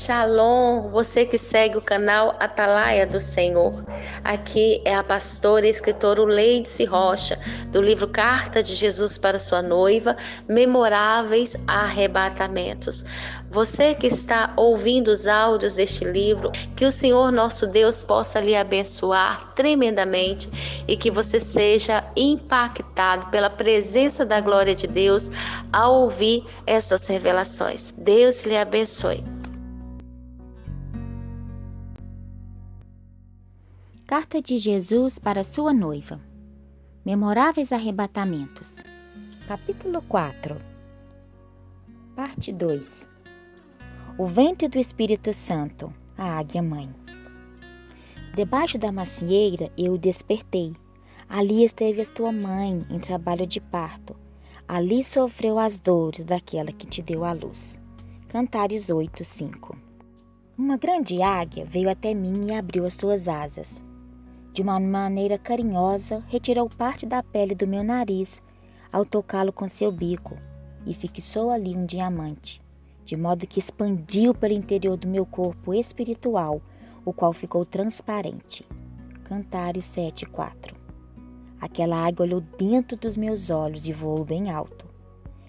Shalom, você que segue o canal Atalaia do Senhor. Aqui é a pastora e escritora Leidice Rocha, do livro Carta de Jesus para sua noiva, Memoráveis Arrebatamentos. Você que está ouvindo os áudios deste livro, que o Senhor nosso Deus possa lhe abençoar tremendamente e que você seja impactado pela presença da glória de Deus ao ouvir essas revelações. Deus lhe abençoe. Carta de Jesus para sua noiva. Memoráveis Arrebatamentos. Capítulo 4. Parte 2. O ventre do Espírito Santo, a águia mãe. Debaixo da macieira eu o despertei. Ali esteve a tua mãe em trabalho de parto. Ali sofreu as dores daquela que te deu à luz. Cantares 8:5. Uma grande águia veio até mim e abriu as suas asas. De uma maneira carinhosa, retirou parte da pele do meu nariz ao tocá-lo com seu bico e fixou ali um diamante, de modo que expandiu pelo interior do meu corpo espiritual, o qual ficou transparente. Cantares 7:4. Aquela águia olhou dentro dos meus olhos e voou bem alto.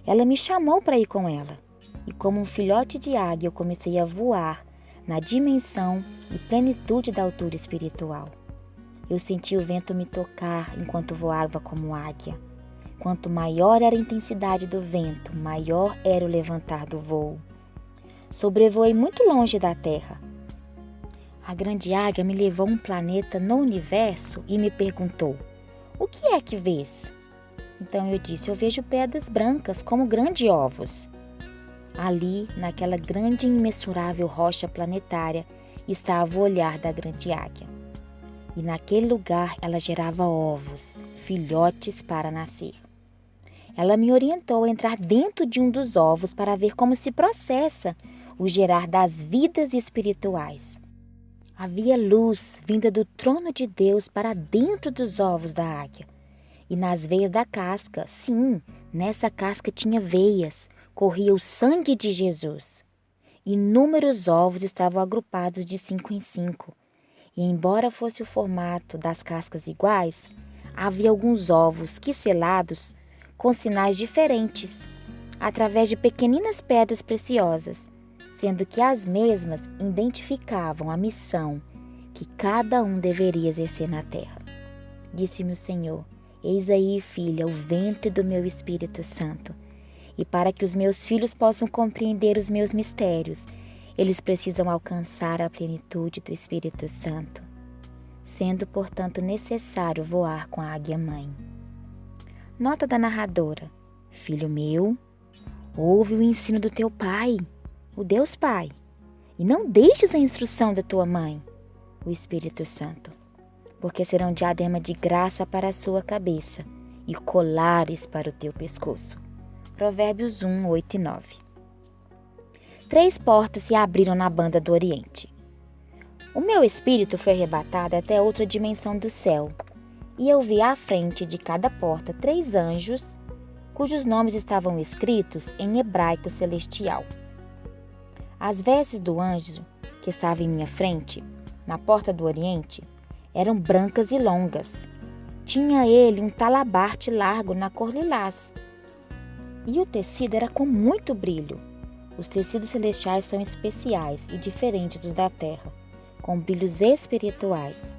Ela me chamou para ir com ela, e como um filhote de águia eu comecei a voar na dimensão e plenitude da altura espiritual. Eu senti o vento me tocar enquanto voava como águia. Quanto maior era a intensidade do vento, maior era o levantar do voo. Sobrevoei muito longe da terra. A grande águia me levou a um planeta no universo e me perguntou: "O que é que vês?" Então eu disse: "Eu vejo pedras brancas como grandes ovos." Ali, naquela grande e imensurável rocha planetária, estava o olhar da grande águia. E naquele lugar ela gerava ovos, filhotes para nascer. Ela me orientou a entrar dentro de um dos ovos para ver como se processa o gerar das vidas espirituais. Havia luz vinda do trono de Deus para dentro dos ovos da águia. E nas veias da casca, sim, nessa casca tinha veias, corria o sangue de Jesus. Inúmeros ovos estavam agrupados de 5 em 5. E embora fosse o formato das cascas iguais, havia alguns ovos que selados com sinais diferentes, através de pequeninas pedras preciosas, sendo que as mesmas identificavam a missão que cada um deveria exercer na terra. Disse-me o Senhor: "Eis aí, filha, o ventre do meu Espírito Santo. E para que os meus filhos possam compreender os meus mistérios, eles precisam alcançar a plenitude do Espírito Santo, sendo, portanto, necessário voar com a águia-mãe." Nota da narradora: "Filho meu, ouve o ensino do teu pai, o Deus Pai, e não deixes a instrução da tua mãe, o Espírito Santo, porque serão diadema de graça para a sua cabeça e colares para o teu pescoço." Provérbios 1, 8 e 9. 3 portas se abriram na banda do Oriente. O meu espírito foi arrebatado até outra dimensão do céu, e eu vi à frente de cada porta 3 anjos, cujos nomes estavam escritos em hebraico celestial. As vestes do anjo que estava em minha frente, na porta do Oriente, eram brancas e longas. Tinha ele um talabarte largo na cor lilás, e o tecido era com muito brilho. Os tecidos celestiais são especiais e diferentes dos da terra, com brilhos espirituais.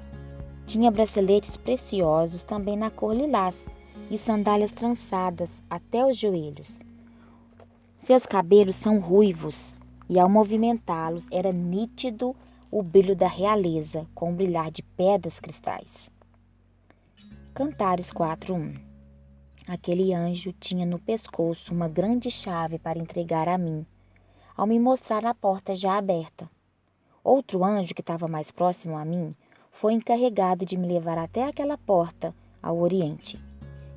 Tinha braceletes preciosos também na cor lilás e sandálias trançadas até os joelhos. Seus cabelos são ruivos e ao movimentá-los era nítido o brilho da realeza com o brilhar de pedras cristais. Cantares 4:1. Aquele anjo tinha no pescoço uma grande chave para entregar a mim, ao me mostrar a porta já aberta. Outro anjo que estava mais próximo a mim foi encarregado de me levar até aquela porta ao Oriente.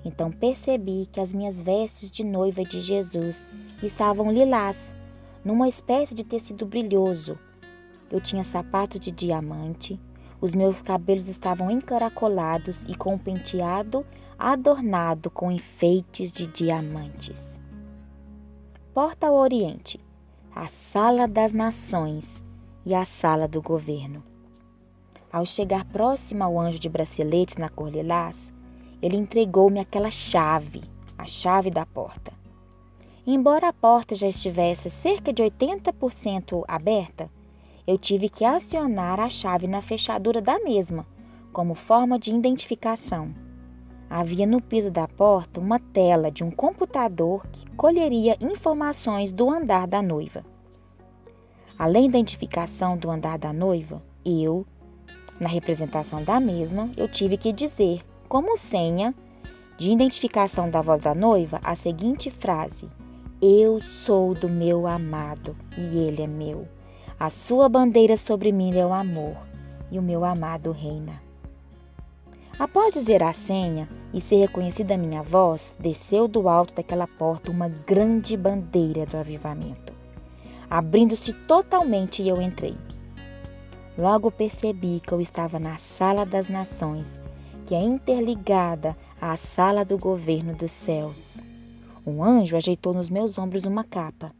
Então percebi que as minhas vestes de noiva de Jesus estavam lilás, numa espécie de tecido brilhoso. Eu tinha sapatos de diamante, os meus cabelos estavam encaracolados e com um penteado adornado com enfeites de diamantes. Porta ao Oriente. A Sala das Nações e a sala do governo. Ao chegar próximo ao anjo de braceletes na cor lilás, ele entregou-me aquela chave, a chave da porta. Embora a porta já estivesse cerca de 80% aberta, eu tive que acionar a chave na fechadura da mesma, como forma de identificação. Havia no piso da porta uma tela de um computador que colheria informações do andar da noiva. Além da identificação do andar da noiva, na representação da mesma, eu tive que dizer, como senha de identificação da voz da noiva, a seguinte frase: eu sou do meu amado e ele é meu. A sua bandeira sobre mim é o amor e o meu amado reina. Após dizer a senha e ser reconhecida a minha voz, desceu do alto daquela porta uma grande bandeira do avivamento, abrindo-se totalmente e eu entrei. Logo percebi que eu estava na sala das nações, que é interligada à sala do governo dos céus. Um anjo ajeitou nos meus ombros uma capa.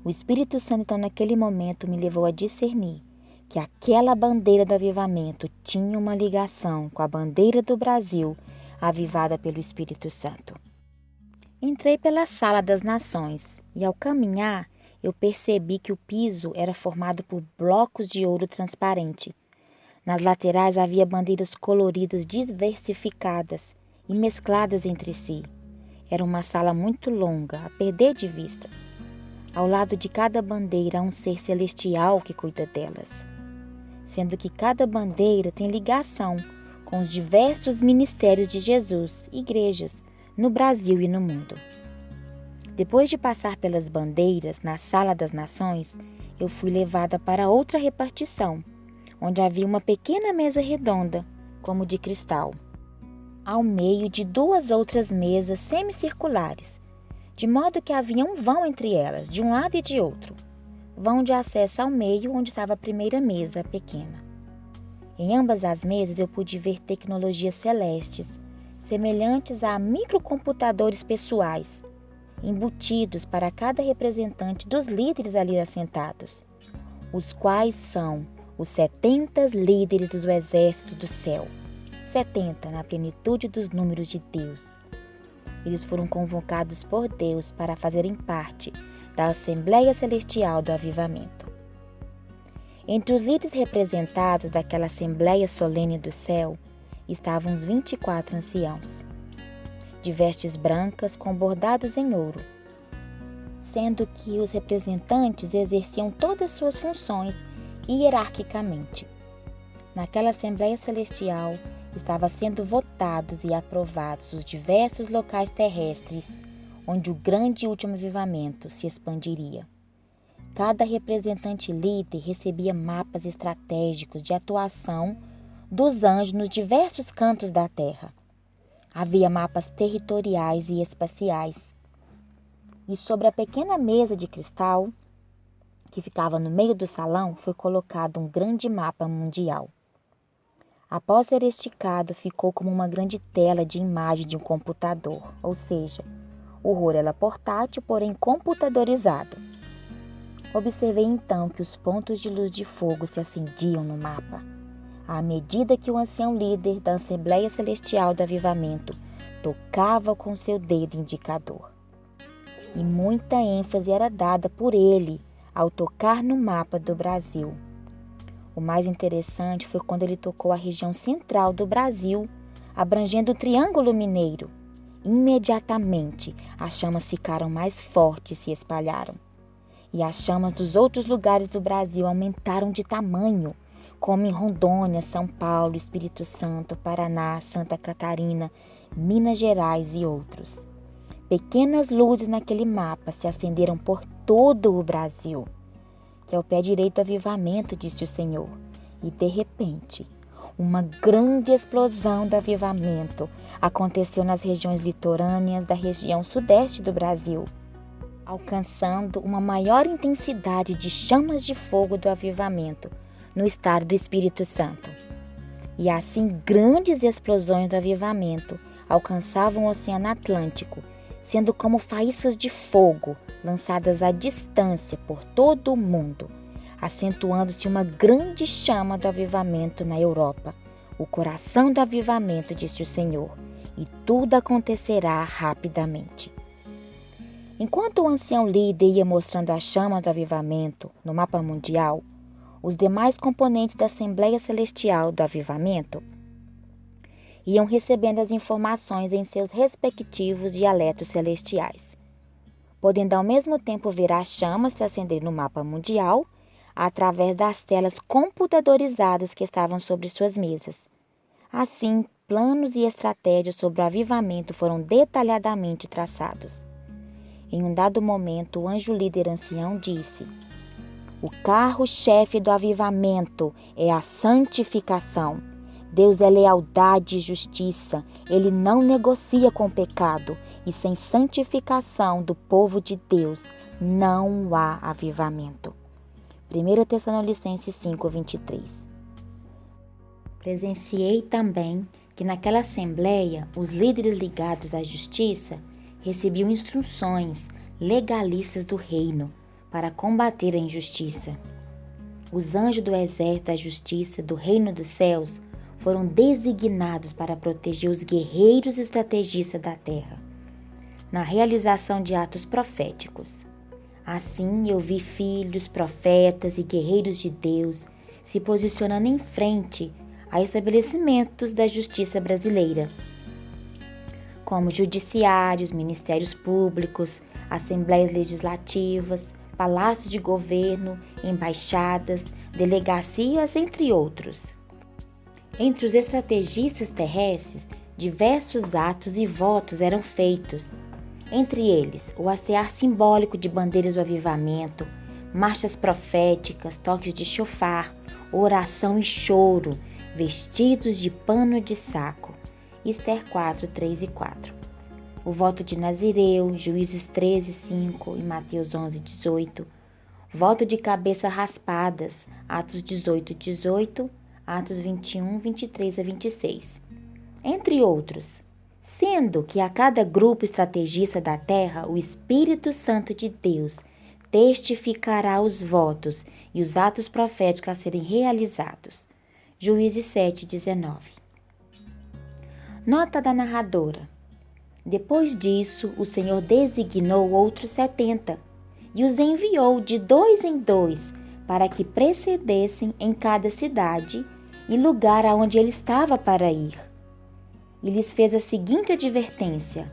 O Espírito Santo, então, naquele momento, me levou a discernir que aquela bandeira do avivamento tinha uma ligação com a bandeira do Brasil, avivada pelo Espírito Santo. Entrei pela sala das nações e, ao caminhar, eu percebi que o piso era formado por blocos de ouro transparente. Nas laterais havia bandeiras coloridas diversificadas e mescladas entre si. Era uma sala muito longa, a perder de vista. Ao lado de cada bandeira há um ser celestial que cuida delas, sendo que cada bandeira tem ligação com os diversos ministérios de Jesus, igrejas, no Brasil e no mundo. Depois de passar pelas bandeiras na Sala das Nações, eu fui levada para outra repartição, onde havia uma pequena mesa redonda, como de cristal, ao meio de duas outras mesas semicirculares, de modo que havia um vão entre elas, de um lado e de outro, vão de acesso ao meio, onde estava a primeira mesa pequena. Em ambas as mesas eu pude ver tecnologias celestes, semelhantes a microcomputadores pessoais, embutidos para cada representante dos líderes ali assentados, os quais são os 70 líderes do exército do céu, 70 na plenitude dos números de Deus. Eles foram convocados por Deus para fazerem parte da Assembleia Celestial do Avivamento. Entre os líderes representados daquela Assembleia Solene do Céu estavam os 24 anciãos, de vestes brancas com bordados em ouro, sendo que os representantes exerciam todas suas funções hierarquicamente. Naquela Assembleia Celestial estavam sendo votados e aprovados os diversos locais terrestres onde o grande e último avivamento se expandiria. Cada representante líder recebia mapas estratégicos de atuação dos anjos nos diversos cantos da terra. Havia mapas territoriais e espaciais. E sobre a pequena mesa de cristal que ficava no meio do salão foi colocado um grande mapa mundial. Após ser esticado, ficou como uma grande tela de imagem de um computador, ou seja, o rolo era portátil, porém computadorizado. Observei então que os pontos de luz de fogo se acendiam no mapa, à medida que o ancião líder da Assembleia Celestial do Avivamento tocava com seu dedo indicador. E muita ênfase era dada por ele ao tocar no mapa do Brasil. O mais interessante foi quando ele tocou a região central do Brasil, abrangendo o Triângulo Mineiro. Imediatamente, as chamas ficaram mais fortes e se espalharam. E as chamas dos outros lugares do Brasil aumentaram de tamanho, como em Rondônia, São Paulo, Espírito Santo, Paraná, Santa Catarina, Minas Gerais e outros. Pequenas luzes naquele mapa se acenderam por todo o Brasil, que é o pé direito do avivamento, disse o Senhor. E de repente, uma grande explosão do avivamento aconteceu nas regiões litorâneas da região sudeste do Brasil, alcançando uma maior intensidade de chamas de fogo do avivamento no estado do Espírito Santo. E assim, grandes explosões do avivamento alcançavam o Oceano Atlântico, sendo como faíscas de fogo lançadas à distância por todo o mundo, acentuando-se uma grande chama do avivamento na Europa. O coração do avivamento, disse o Senhor, e tudo acontecerá rapidamente. Enquanto o ancião líder ia mostrando a chama do avivamento no mapa mundial, os demais componentes da Assembleia Celestial do Avivamento iam recebendo as informações em seus respectivos dialetos celestiais, podendo ao mesmo tempo ver a chama se acender no mapa mundial através das telas computadorizadas que estavam sobre suas mesas. Assim, planos e estratégias sobre o avivamento foram detalhadamente traçados. Em um dado momento, o anjo líder ancião disse: "O carro-chefe do avivamento é a santificação. Deus é lealdade e justiça. Ele não negocia com o pecado. E sem santificação do povo de Deus, não há avivamento." 1 Tessalonicenses 5:23. Presenciei também que naquela assembleia, os líderes ligados à justiça recebiam instruções legalistas do reino para combater a injustiça. Os anjos do exército da justiça do reino dos céus foram designados para proteger os guerreiros estrategistas da terra, na realização de atos proféticos. Assim, eu vi filhos, profetas e guerreiros de Deus se posicionando em frente a estabelecimentos da justiça brasileira, como judiciários, ministérios públicos, assembleias legislativas, palácios de governo, embaixadas, delegacias, entre outros. Entre os estrategistas terrestres, diversos atos e votos eram feitos. Entre eles, o hastear simbólico de bandeiras do avivamento, marchas proféticas, toques de chofar, oração e choro, vestidos de pano de saco. Ester 4, 3 e 4. O voto de Nazireu, Juízes 13, 5 e Mateus 11, 18. Voto de cabeça raspadas, Atos 18, 18, Atos 21, 23 a 26. Entre outros. Sendo que a cada grupo estrategista da terra, o Espírito Santo de Deus testificará os votos e os atos proféticos a serem realizados. Juízes 7, 19. Nota da narradora. Depois disso, o Senhor designou outros 70 e os enviou de 2 em 2 para que precedessem em cada cidade e lugar aonde ele estava para ir. E lhes fez a seguinte advertência: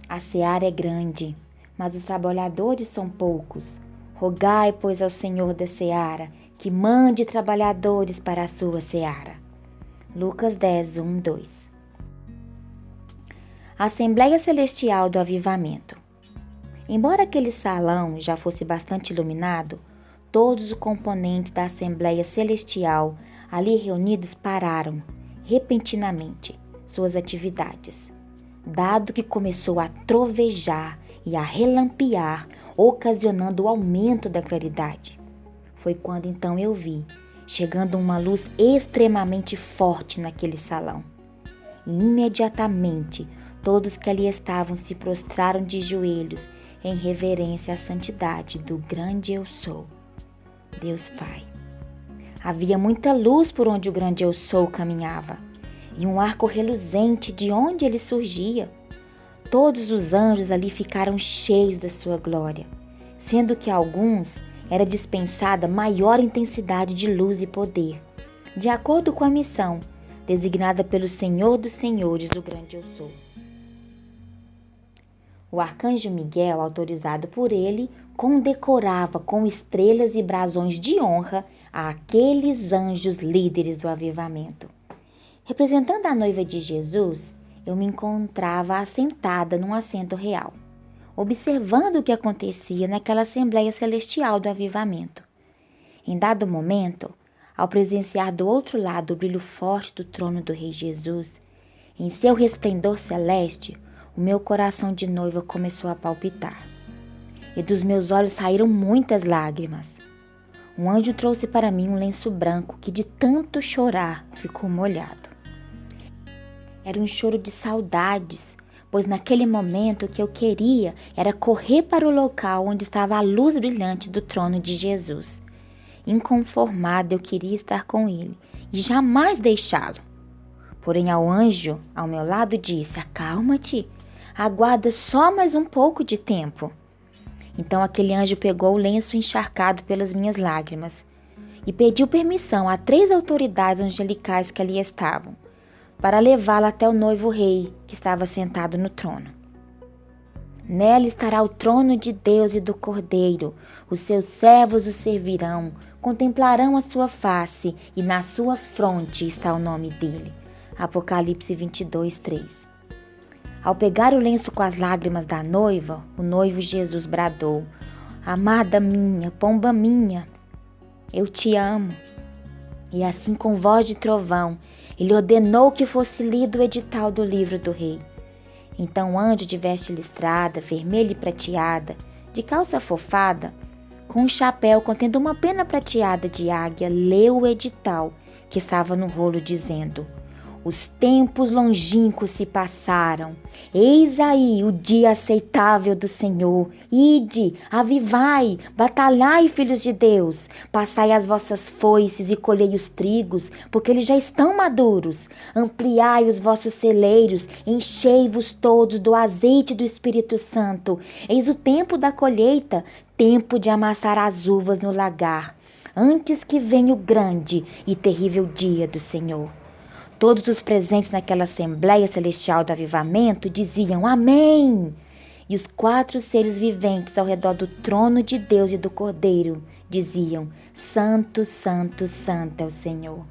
a seara é grande, mas os trabalhadores são poucos. Rogai, pois, ao Senhor da seara que mande trabalhadores para a sua seara. Lucas 10, 1, 2. A Assembleia Celestial do Avivamento. Embora aquele salão já fosse bastante iluminado, todos os componentes da Assembleia Celestial ali reunidos pararam, repentinamente, suas atividades, dado que começou a trovejar e a relampear, ocasionando o aumento da claridade. Foi quando então eu vi, chegando uma luz extremamente forte naquele salão. E imediatamente, todos que ali estavam se prostraram de joelhos em reverência à santidade do grande Eu Sou, Deus Pai. Havia muita luz por onde o grande Eu Sou caminhava, e um arco reluzente de onde ele surgia. Todos os anjos ali ficaram cheios da sua glória, sendo que a alguns era dispensada maior intensidade de luz e poder, de acordo com a missão designada pelo Senhor dos Senhores, o grande Eu Sou. O arcanjo Miguel, autorizado por ele, condecorava com estrelas e brasões de honra àqueles anjos líderes do avivamento. Representando a noiva de Jesus, eu me encontrava assentada num assento real, observando o que acontecia naquela Assembleia Celestial do Avivamento. Em dado momento, ao presenciar do outro lado o brilho forte do trono do Rei Jesus, em seu resplendor celeste, o meu coração de noiva começou a palpitar, e dos meus olhos saíram muitas lágrimas. Um anjo trouxe para mim um lenço branco que, de tanto chorar, ficou molhado. Era um choro de saudades, pois naquele momento o que eu queria era correr para o local onde estava a luz brilhante do trono de Jesus. Inconformada, eu queria estar com ele e jamais deixá-lo. Porém, ao anjo ao meu lado disse: acalma-te, aguarda só mais um pouco de tempo. Então aquele anjo pegou o lenço encharcado pelas minhas lágrimas e pediu permissão a 3 autoridades angelicais que ali estavam, para levá-lo até o noivo rei que estava sentado no trono. Nela estará o trono de Deus e do Cordeiro. Os seus servos o servirão, contemplarão a sua face, e na sua fronte está o nome dele. Apocalipse 22, 3. Ao pegar o lenço com as lágrimas da noiva, o noivo Jesus bradou: amada minha, pomba minha, eu te amo. E assim, com voz de trovão, ele ordenou que fosse lido o edital do livro do rei. Então o anjo de veste listrada, vermelha e prateada, de calça fofada, com um chapéu contendo uma pena prateada de águia, leu o edital que estava no rolo, dizendo: os tempos longínquos se passaram. Eis aí o dia aceitável do Senhor. Ide, avivai, batalhai, filhos de Deus. Passai as vossas foices e colhei os trigos, porque eles já estão maduros. Ampliai os vossos celeiros, enchei-vos todos do azeite do Espírito Santo. Eis o tempo da colheita, tempo de amassar as uvas no lagar, antes que venha o grande e terrível dia do Senhor. Todos os presentes naquela Assembleia Celestial do Avivamento diziam amém. E os 4 seres viventes ao redor do trono de Deus e do Cordeiro diziam: santo, santo, santo é o Senhor.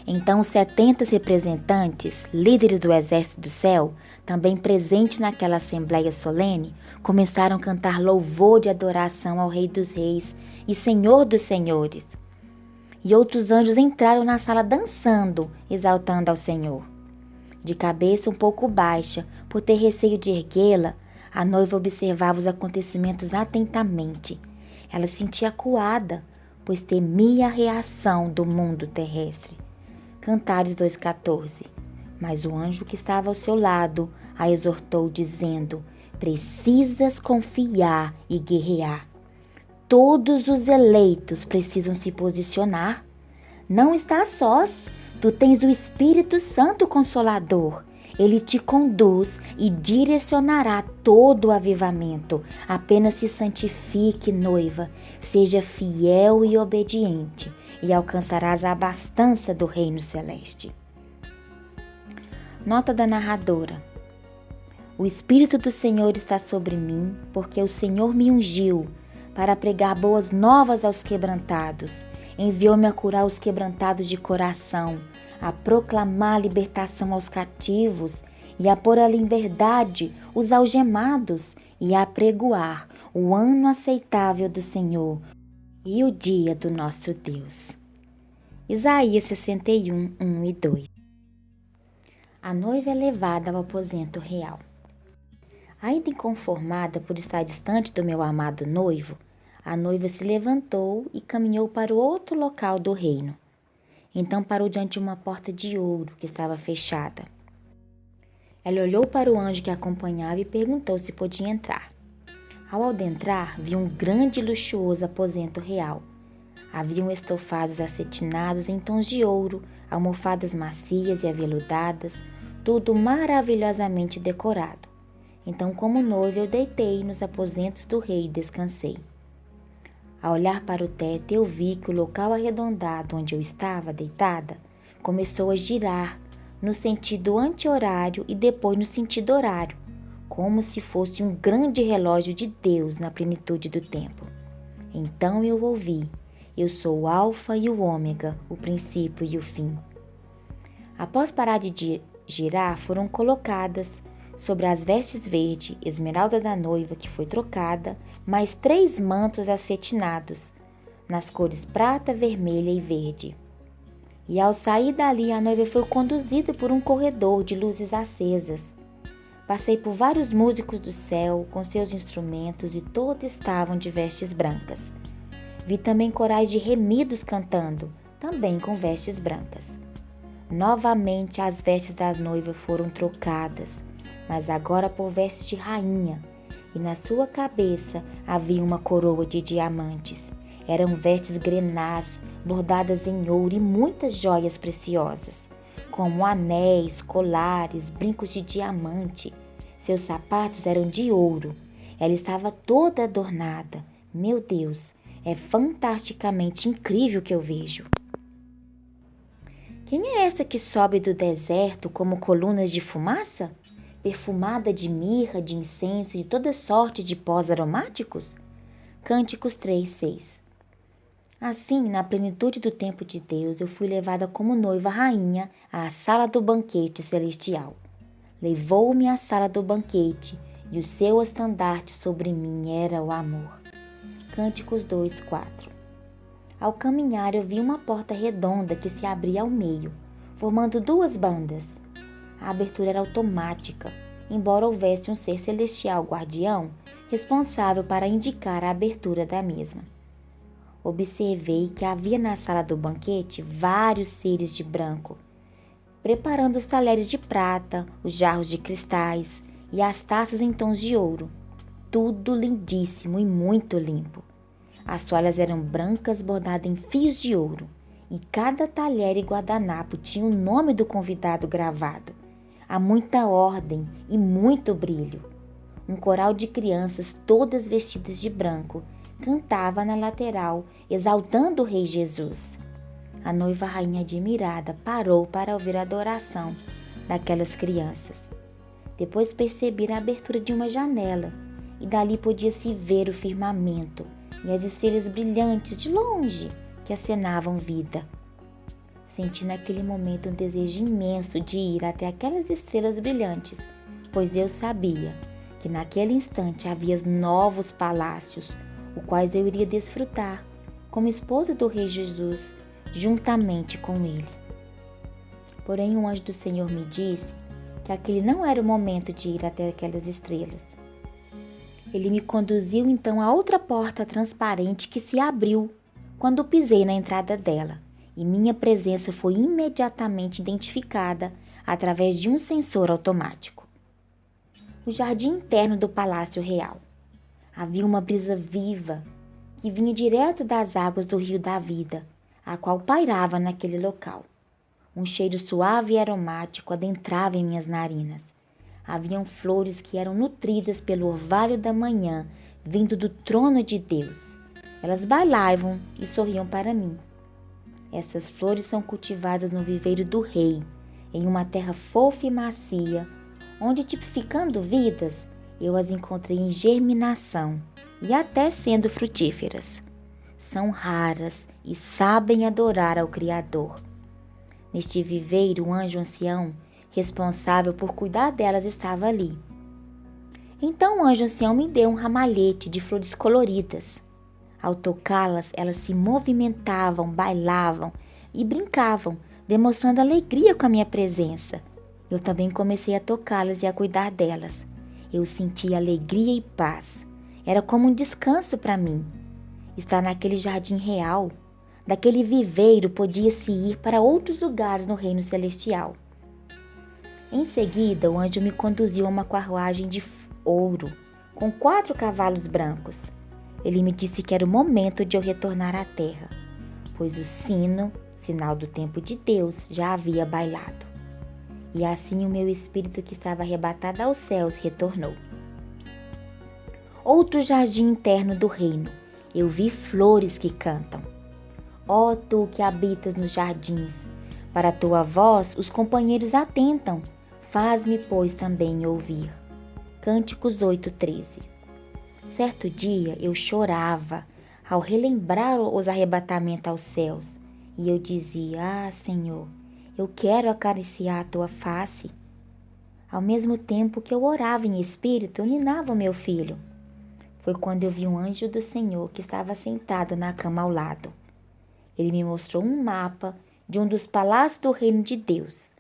Então os 70 representantes, líderes do exército do céu, também presentes naquela Assembleia solene, começaram a cantar louvor de adoração ao Rei dos Reis e Senhor dos Senhores. E outros anjos entraram na sala dançando, exaltando ao Senhor. De cabeça um pouco baixa, por ter receio de erguê-la, a noiva observava os acontecimentos atentamente. Ela se sentia acuada, pois temia a reação do mundo terrestre. Cantares 2,14. Mas o anjo que estava ao seu lado a exortou, dizendo: precisas confiar e guerrear. Todos os eleitos precisam se posicionar. Não estás sós. Tu tens o Espírito Santo Consolador. Ele te conduz e direcionará todo o avivamento. Apenas se santifique, noiva. Seja fiel e obediente, e alcançarás a abastança do reino celeste. Nota da narradora. O Espírito do Senhor está sobre mim, porque o Senhor me ungiu para pregar boas novas aos quebrantados. Enviou-me a curar os quebrantados de coração, a proclamar a libertação aos cativos e a pôr à liberdade os algemados e a apregoar o ano aceitável do Senhor e o dia do nosso Deus. Isaías 61, 1 e 2. A noiva é levada ao aposento real. Ainda inconformada por estar distante do meu amado noivo, a noiva se levantou e caminhou para o outro local do reino. Então parou diante de uma porta de ouro que estava fechada. Ela olhou para o anjo que a acompanhava e perguntou se podia entrar. Ao adentrar, viu um grande e luxuoso aposento real. Haviam estofados acetinados em tons de ouro, almofadas macias e aveludadas, tudo maravilhosamente decorado. Então, como noiva, eu deitei nos aposentos do rei e descansei. Ao olhar para o teto, eu vi que o local arredondado onde eu estava deitada começou a girar no sentido anti-horário e depois no sentido horário, como se fosse um grande relógio de Deus na plenitude do tempo. Então eu ouvi: eu sou o Alfa e o Ômega, o princípio e o fim. Após parar de girar, foram colocadas sobre as vestes verde, esmeralda da noiva que foi trocada, mais 3 mantos acetinados, nas cores prata, vermelha e verde. E ao sair dali, a noiva foi conduzida por um corredor de luzes acesas. Passei por vários músicos do céu com seus instrumentos e todos estavam de vestes brancas. Vi também corais de remidos cantando, também com vestes brancas. Novamente as vestes das noivas foram trocadas, mas agora por vestes de rainha, e na sua cabeça havia uma coroa de diamantes. Eram vestes grenás, bordadas em ouro e muitas joias preciosas, como anéis, colares, brincos de diamante. Seus sapatos eram de ouro. Ela estava toda adornada. Meu Deus, é fantasticamente incrível o que eu vejo. Quem é essa que sobe do deserto como colunas de fumaça? Perfumada de mirra, de incenso e de toda sorte de pós aromáticos? Cânticos 3:6. Assim, na plenitude do tempo de Deus, eu fui levada como noiva rainha à sala do banquete celestial. Levou-me à sala do banquete, e o seu estandarte sobre mim era o amor. Cânticos 2:4. Ao caminhar, eu vi uma porta redonda que se abria ao meio, formando duas bandas. A abertura era automática, embora houvesse um ser celestial guardião responsável para indicar a abertura da mesma. Observei que havia na sala do banquete vários seres de branco, preparando os talheres de prata, os jarros de cristais e as taças em tons de ouro. Tudo lindíssimo e muito limpo. As toalhas eram brancas bordadas em fios de ouro, e cada talher e guardanapo tinha o nome do convidado gravado. Há muita ordem e muito brilho. Um coral de crianças, todas vestidas de branco, cantava na lateral, exaltando o Rei Jesus. A noiva rainha admirada parou para ouvir a adoração daquelas crianças. Depois percebi a abertura de uma janela, e dali podia-se ver o firmamento e as estrelas brilhantes de longe que acenavam vida. Senti naquele momento um desejo imenso de ir até aquelas estrelas brilhantes, pois eu sabia que naquele instante havia novos palácios, os quais eu iria desfrutar como esposa do Rei Jesus, juntamente com ele. Porém, um anjo do Senhor me disse que aquele não era o momento de ir até aquelas estrelas. Ele me conduziu então a outra porta transparente que se abriu quando pisei na entrada dela, e minha presença foi imediatamente identificada através de um sensor automático. O jardim interno do Palácio Real. Havia uma brisa viva que vinha direto das águas do Rio da Vida, a qual pairava naquele local. Um cheiro suave e aromático adentrava em minhas narinas. Haviam flores que eram nutridas pelo orvalho da manhã, vindo do trono de Deus. Elas bailavam e sorriam para mim. Essas flores são cultivadas no viveiro do rei, em uma terra fofa e macia, onde, tipificando vidas, eu as encontrei em germinação e até sendo frutíferas. São raras e sabem adorar ao Criador. Neste viveiro, o anjo ancião, responsável por cuidar delas, estava ali. Então o anjo ancião me deu um ramalhete de flores coloridas. Ao tocá-las, elas se movimentavam, bailavam e brincavam, demonstrando alegria com a minha presença. Eu também comecei a tocá-las e a cuidar delas. Eu sentia alegria e paz. Era como um descanso para mim. Estar naquele jardim real, daquele viveiro, podia-se ir para outros lugares no reino celestial. Em seguida, o anjo me conduziu a uma carruagem de ouro, com 4 cavalos brancos. Ele me disse que era o momento de eu retornar à terra, pois o sino, sinal do tempo de Deus, já havia bailado. E assim o meu espírito, que estava arrebatado aos céus, retornou. Outro jardim interno do reino. Eu vi flores que cantam. Ó tu que habitas nos jardins, para a tua voz os companheiros atentam. Faz-me, pois, também ouvir. Cânticos 8:13. Certo dia eu chorava ao relembrar os arrebatamentos aos céus, e eu dizia: Ah, Senhor, eu quero acariciar a tua face. Ao mesmo tempo que eu orava em espírito, eu ninava o meu filho. Foi quando eu vi um anjo do Senhor que estava sentado na cama ao lado. Ele me mostrou um mapa de um dos palácios do reino de Deus.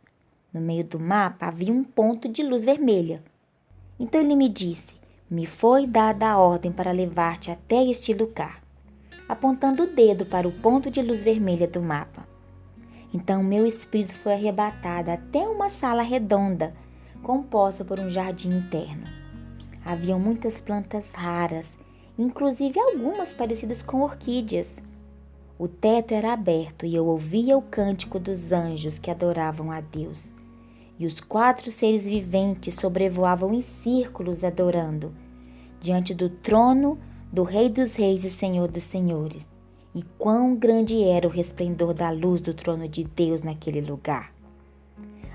No meio do mapa havia um ponto de luz vermelha. Então ele me disse: Me foi dada a ordem para levar-te até este lugar, apontando o dedo para o ponto de luz vermelha do mapa. Então meu espírito foi arrebatado até uma sala redonda, composta por um jardim interno. Haviam muitas plantas raras inclusive algumas parecidas com orquídeas. O teto era aberto e eu ouvia o cântico dos anjos que adoravam a Deus. E os 4 seres viventes sobrevoavam em círculos adorando, diante do trono do Rei dos Reis e Senhor dos Senhores. E quão grande era o resplendor da luz do trono de Deus naquele lugar.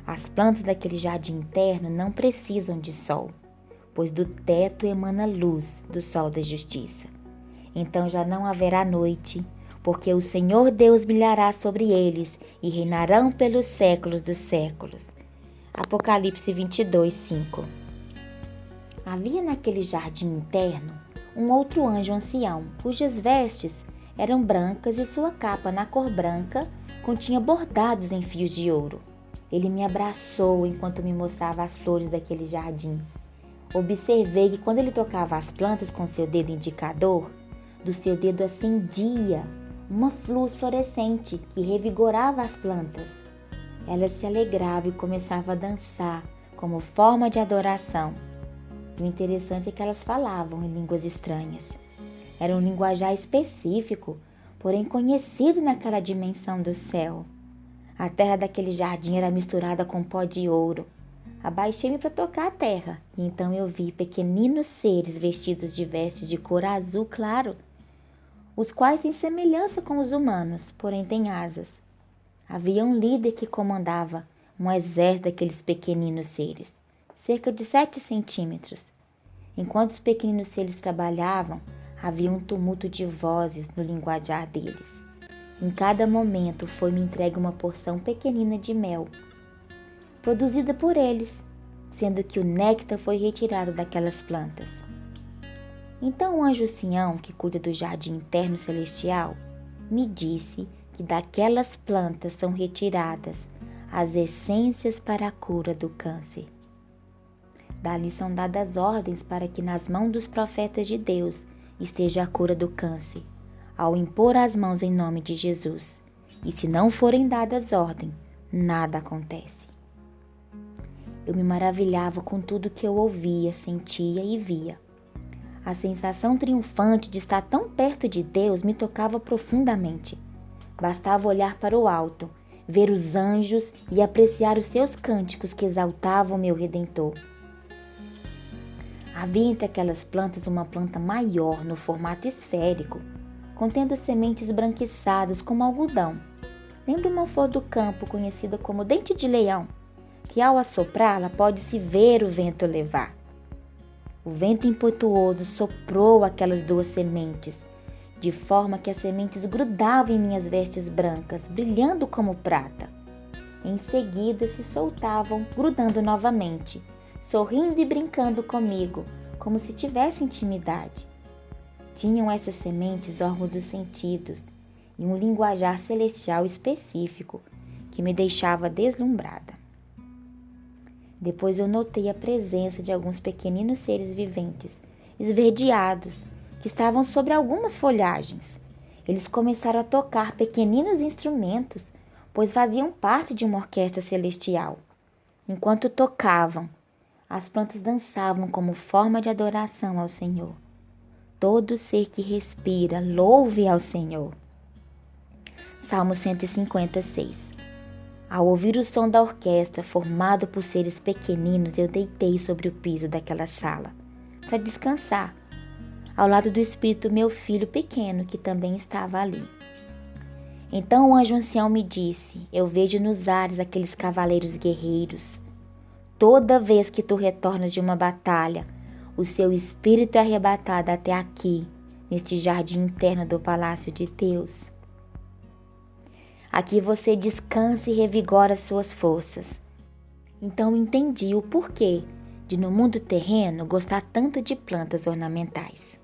As plantas daquele jardim interno não precisam de sol, pois do teto emana luz do sol da justiça. Então já não haverá noite, porque o Senhor Deus brilhará sobre eles e reinarão pelos séculos dos séculos. Apocalipse 22, 5. Havia naquele jardim interno um outro anjo ancião, cujas vestes eram brancas e sua capa na cor branca continha bordados em fios de ouro. Ele me abraçou enquanto me mostrava as flores daquele jardim. Observei que quando ele tocava as plantas com seu dedo indicador, do seu dedo acendia uma luz fluorescente que revigorava as plantas. Ela se alegrava e começava a dançar como forma de adoração. E o interessante é que elas falavam em línguas estranhas. Era um linguajar específico, porém conhecido naquela dimensão do céu. A terra daquele jardim era misturada com pó de ouro. Abaixei-me para tocar a terra, e então eu vi pequeninos seres vestidos de vestes de cor azul claro, os quais têm semelhança com os humanos, porém têm asas. Havia um líder que comandava um exército daqueles pequeninos seres, cerca de 7 centímetros. Enquanto os pequeninos seres trabalhavam, havia um tumulto de vozes no linguajar deles. Em cada momento foi-me entregue uma porção pequenina de mel, produzida por eles, sendo que o néctar foi retirado daquelas plantas. Então o anjo Sião, que cuida do jardim interno celestial, me disse que daquelas plantas são retiradas as essências para a cura do câncer. Dali são dadas ordens para que nas mãos dos profetas de Deus esteja a cura do câncer, ao impor as mãos em nome de Jesus. E se não forem dadas ordens, nada acontece. Eu me maravilhava com tudo que eu ouvia, sentia e via. A sensação triunfante de estar tão perto de Deus me tocava profundamente. Bastava olhar para o alto, ver os anjos e apreciar os seus cânticos que exaltavam meu Redentor. Havia entre aquelas plantas uma planta maior, no formato esférico, contendo sementes branquiçadas como algodão. Lembra uma flor do campo conhecida como dente de leão, que ao assoprá-la pode-se ver o vento levar. O vento impetuoso soprou aquelas 2 sementes, de forma que as sementes grudavam em minhas vestes brancas, brilhando como prata. Em seguida se soltavam, grudando novamente, sorrindo e brincando comigo, como se tivesse intimidade. Tinham essas sementes órgãos dos sentidos e um linguajar celestial específico que me deixava deslumbrada. Depois eu notei a presença de alguns pequeninos seres viventes, esverdeados, que estavam sobre algumas folhagens. Eles começaram a tocar pequeninos instrumentos, pois faziam parte de uma orquestra celestial. Enquanto tocavam, as plantas dançavam como forma de adoração ao Senhor. Todo ser que respira, louve ao Senhor. Salmo 156. Ao ouvir o som da orquestra, formado por seres pequeninos, eu deitei sobre o piso daquela sala, para descansar, ao lado do espírito meu filho pequeno, que também estava ali. Então o anjo ancião me disse: eu vejo nos ares aqueles cavaleiros guerreiros. Toda vez que tu retornas de uma batalha, o seu espírito é arrebatado até aqui, neste jardim interno do palácio de Deus. Aqui você descansa e revigora suas forças. Então entendi o porquê de no mundo terreno gostar tanto de plantas ornamentais.